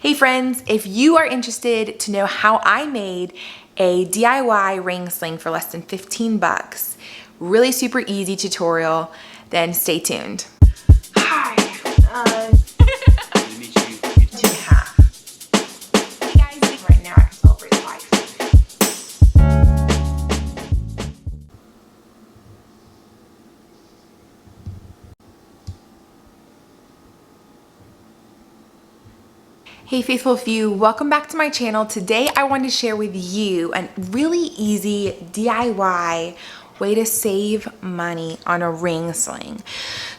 Hey friends, if you are interested to know how I made a DIY ring sling for less than 15 bucks, really super easy tutorial, then stay tuned. Hi, two and a half. Hey guys, right now I can celebrate life. Hey faithful few, welcome back to my channel. Today I wanted to share with you a really easy DIY way to save money on a ring sling.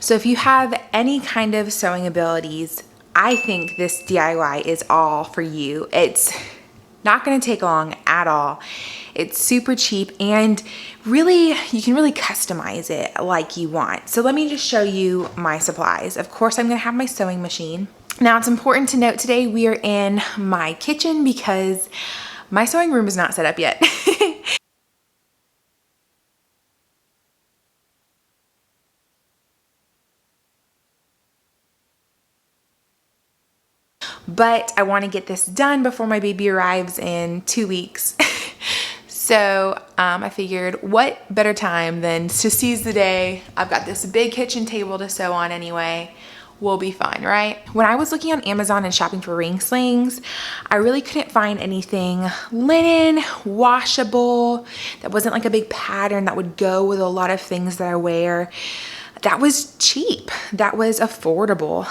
So if you have any kind of sewing abilities, I think this DIY is all for you. It's not going to take long at all. It's super cheap and really, you can really customize it like you want. So let me just show you my supplies. Of course, I'm going to have my sewing machine. Now it's important to note today we are in my kitchen because my sewing room is not set up yet. But I want to get this done before my baby arrives in 2 weeks. So I figured what better time than to seize the day. I've got this big kitchen table to sew on anyway. We'll be fine, right? When I was looking on Amazon and shopping for ring slings, I really couldn't find anything linen, washable, that wasn't like a big pattern that would go with a lot of things that I wear. That was cheap, that was affordable.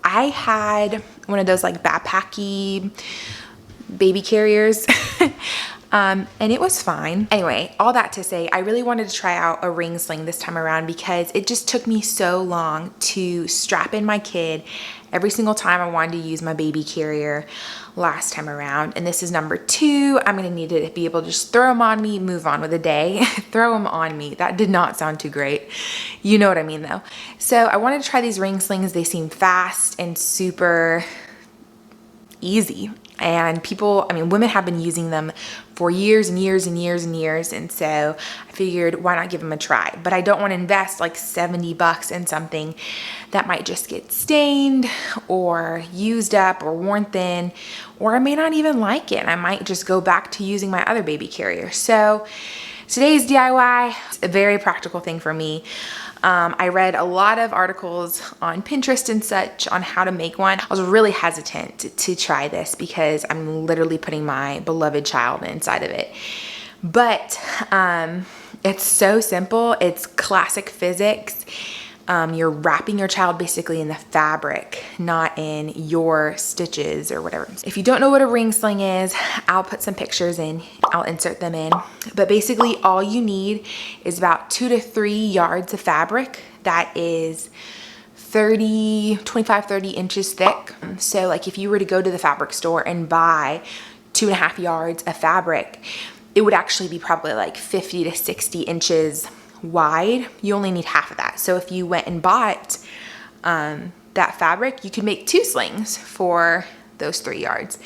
I had one of those like backpacky baby carriers. And it was fine. Anyway, all that to say, I really wanted to try out a ring sling this time around because it just took me so long to strap in my kid every single time I wanted to use my baby carrier last time around. And this is number 2. I'm gonna need to be able to just throw them on me, move on with the day. Throw them on me. That did not sound too great. You know what I mean though. So I wanted to try these ring slings. They seem fast and super easy. And people, I mean, women have been using them for years and years and years and years. And so I figured, why not give them a try? But I don't want to invest like 70 bucks in something that might just get stained or used up or worn thin, or I may not even like it. And I might just go back to using my other baby carrier. So today's DIY is a very practical thing for me. I read a lot of articles on Pinterest and such on how to make one. I was really hesitant to try this because I'm literally putting my beloved child inside of it. But it's so simple. It's classic physics. You're wrapping your child basically in the fabric, not in your stitches or whatever. If you don't know what a ring sling is, I'll put some pictures in. I'll insert them in. But basically all you need is about 2 to 3 yards of fabric that is 25, 30 inches thick. So like if you were to go to the fabric store and buy 2.5 yards of fabric, it would actually be probably like 50 to 60 inches wide. You only need half of that. So if you went and bought that fabric, you could make 2 slings for those 3 yards.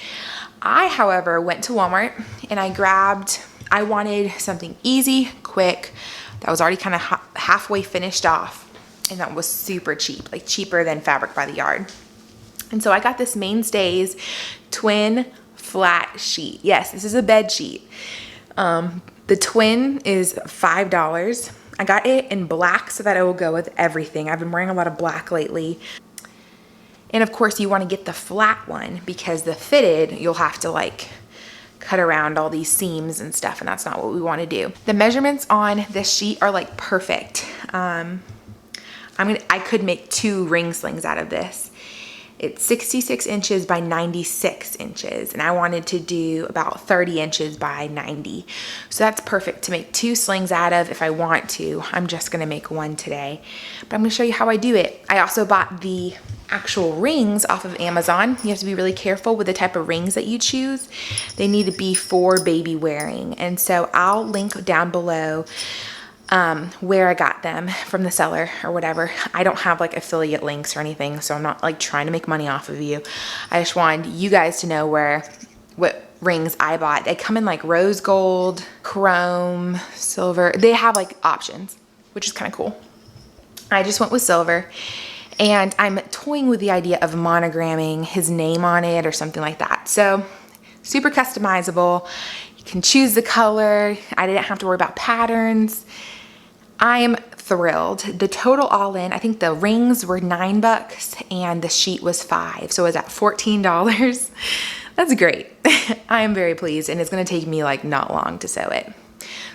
I, however, went to Walmart and I wanted something easy, quick, that was already kind of halfway finished off, and that was super cheap, like cheaper than fabric by the yard. And so I got this Mainstays twin flat sheet. Yes, this is a bed sheet. The twin is $5. I got it in black so that it will go with everything. I've been wearing a lot of black lately. And of course you want to get the flat one because the fitted, you'll have to like cut around all these seams and stuff, and that's not what we want to do. The measurements on this sheet are like perfect. I could make 2 ring slings out of this. It's 66 inches by 96 inches, and I wanted to do about 30 inches by 90. So that's perfect to make 2 slings out of if I want to. I'm just gonna make 1 today, but I'm gonna show you how I do it. I also bought the actual rings off of Amazon. You have to be really careful with the type of rings that you choose. They need to be for baby wearing, and so I'll link down below where I got them from the seller or whatever. I don't have like affiliate links or anything, so I'm not like trying to make money off of you. I just wanted you guys to know what rings I bought. They come in like rose gold, chrome, silver. They have like options, which is kind of cool. I just went with silver. And I'm toying with the idea of monogramming his name on it or something like that. So super customizable. You can choose the color. I didn't have to worry about patterns. I am thrilled. The total all in, I think the rings were $9 and the sheet was $5. So it was at $14. That's great. I am very pleased, and it's gonna take me like not long to sew it.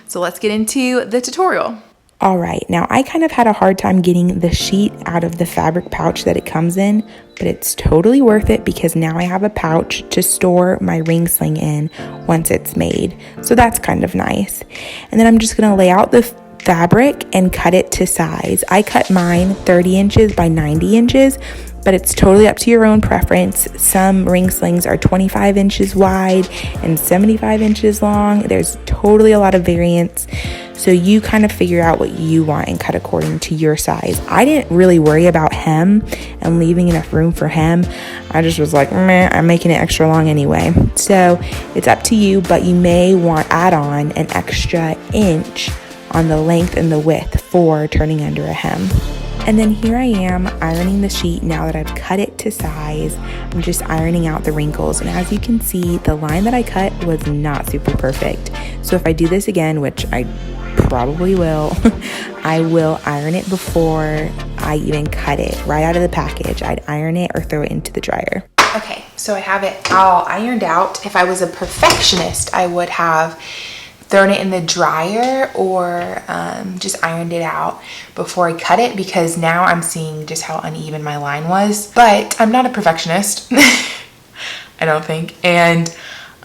So let's get into the tutorial. All right, now I kind of had a hard time getting the sheet out of the fabric pouch that it comes in, but it's totally worth it because now I have a pouch to store my ring sling in once it's made. So that's kind of nice. And then I'm just gonna lay out the fabric and cut it to size. I cut mine 30 inches by 90 inches, but it's totally up to your own preference. Some ring slings are 25 inches wide and 75 inches long. There's totally a lot of variance. So you kind of figure out what you want and cut according to your size. I didn't really worry about hem and leaving enough room for hem. I just was like, meh, I'm making it extra long anyway. So it's up to you, but you may want add on an extra inch on the length and the width for turning under a hem. And then here I am ironing the sheet now that I've cut it to size. I'm just ironing out the wrinkles. And as you can see, the line that I cut was not super perfect. So if I do this again, which I probably will, I will iron it before I even cut it right out of the package. I'd iron it or throw it into the dryer. Okay, so I have it all ironed out. If I was a perfectionist, I would have thrown it in the dryer or just ironed it out before I cut it, because now I'm seeing just how uneven my line was. But I'm not a perfectionist, I don't think. And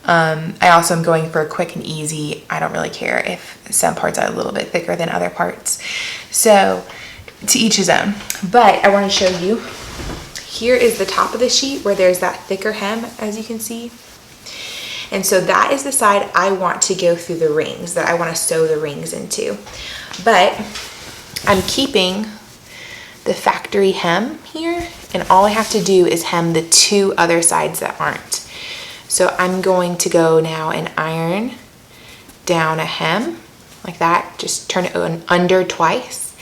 I also am going for a quick and easy. I don't really care if some parts are a little bit thicker than other parts. So to each his own. But I want to show you, here is the top of the sheet where there's that thicker hem, as you can see. And so that is the side I want to go through the rings, that I want to sew the rings into. But I'm keeping the factory hem here, and all I have to do is hem the two other sides that aren't. So I'm going to go now and iron down a hem like that, just turn it under twice,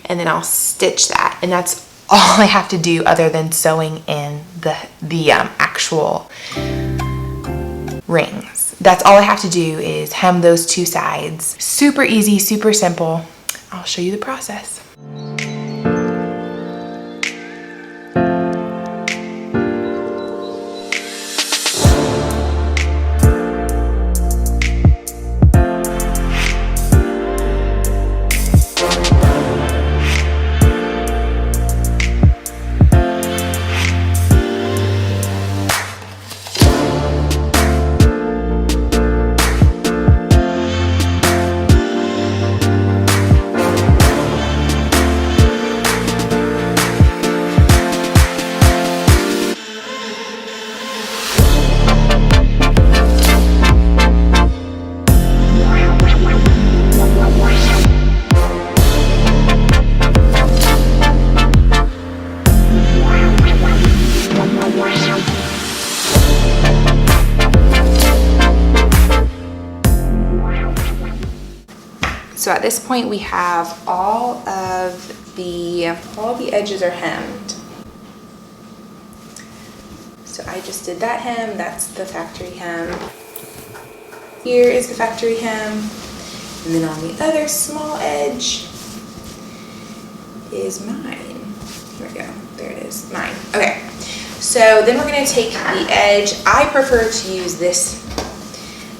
and then I'll stitch that. And that's all I have to do other than sewing in the actual rings. That's all I have to do is hem those two sides. Super easy, super simple. I'll show you the process. So at this point we have all the edges are hemmed. So I just did that hem, that's the factory hem. Here is the factory hem. And then on the other small edge is mine. Here we go, there it is, mine. Okay, so then we're gonna take the edge. I prefer to use this,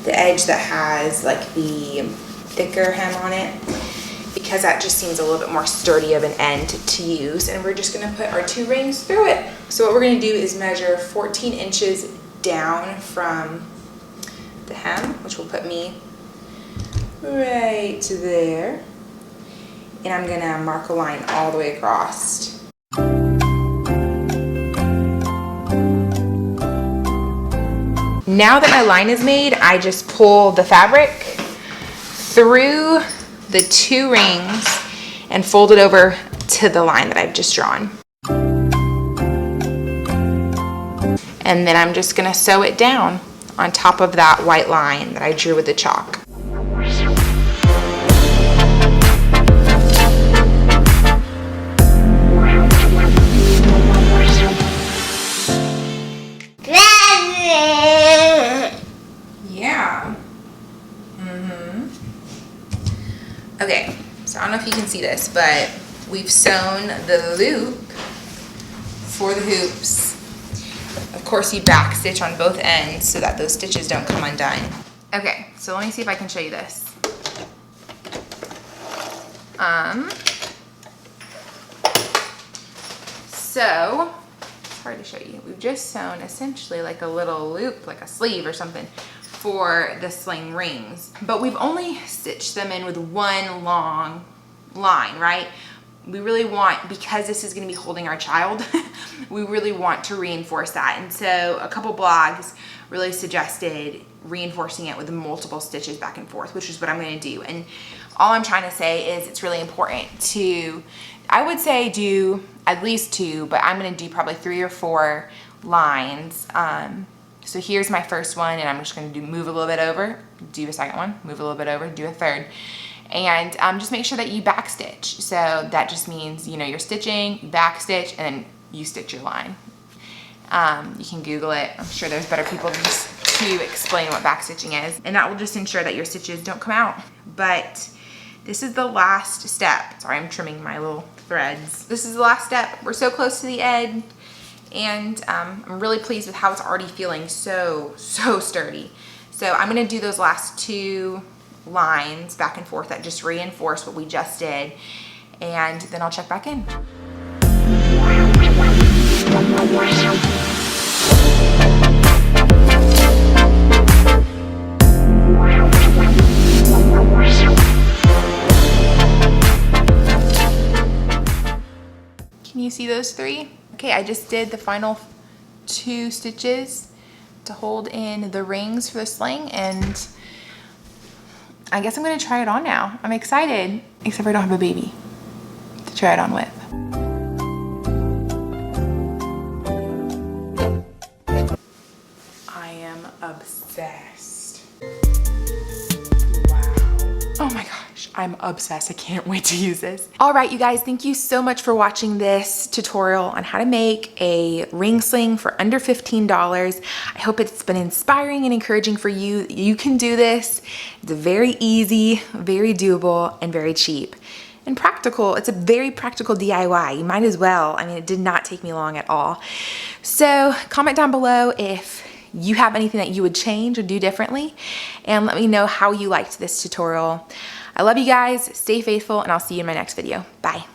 the edge that has like the thicker hem on it, because that just seems a little bit more sturdy of an end to use. And we're just gonna put our two rings through it. So what we're gonna do is measure 14 inches down from the hem, which will put me right there. And I'm gonna mark a line all the way across. Now that my line is made, I just pull the fabric through the two rings and fold it over to the line that I've just drawn. And then I'm just gonna sew it down on top of that white line that I drew with the chalk. Okay, so I don't know if you can see this, but we've sewn the loop for the hoops. Of course, you back stitch on both ends so that those stitches don't come undone. Okay, so let me see if I can show you this. So, it's hard to show you. We've just sewn essentially like a little loop, like a sleeve or something, for the sling rings. But we've only stitched them in with one long line, right? We really want, because this is gonna be holding our child, we really want to reinforce that. And so a couple blogs really suggested reinforcing it with multiple stitches back and forth, which is what I'm gonna do. And all I'm trying to say is it's really important to, I would say do at least 2, but I'm gonna do probably 3 or 4 lines. So here's my first one, and I'm just gonna move a little bit over, do a second one, move a little bit over, do a third. And just make sure that you back stitch. So that just means, you know, you're stitching, back stitch, and then you stitch your line. You can Google it. I'm sure there's better people to explain what back stitching is. And that will just ensure that your stitches don't come out. But this is the last step. Sorry, I'm trimming my little threads. This is the last step. We're so close to the end. And I'm really pleased with how it's already feeling so sturdy. So I'm gonna do those last 2 lines back and forth that just reinforce what we just did, and then I'll check back in. Can you see those 3? Okay, I just did the final 2 stitches to hold in the rings for the sling, and I guess I'm gonna try it on now. I'm excited, except for I don't have a baby to try it on with. I am obsessed. Wow. Oh my gosh, I'm obsessed. I can't wait to use this. All right, you guys, thank you so much for watching this tutorial on how to make a ring sling for under $15. I hope it's been inspiring and encouraging for you. You can do this. It's very easy, very doable, and very cheap. And practical. It's a very practical DIY. You might as well. I mean, it did not take me long at all. So comment down below if you have anything that you would change or do differently, and let me know how you liked this tutorial. I love you guys. Stay faithful, and I'll see you in my next video. Bye.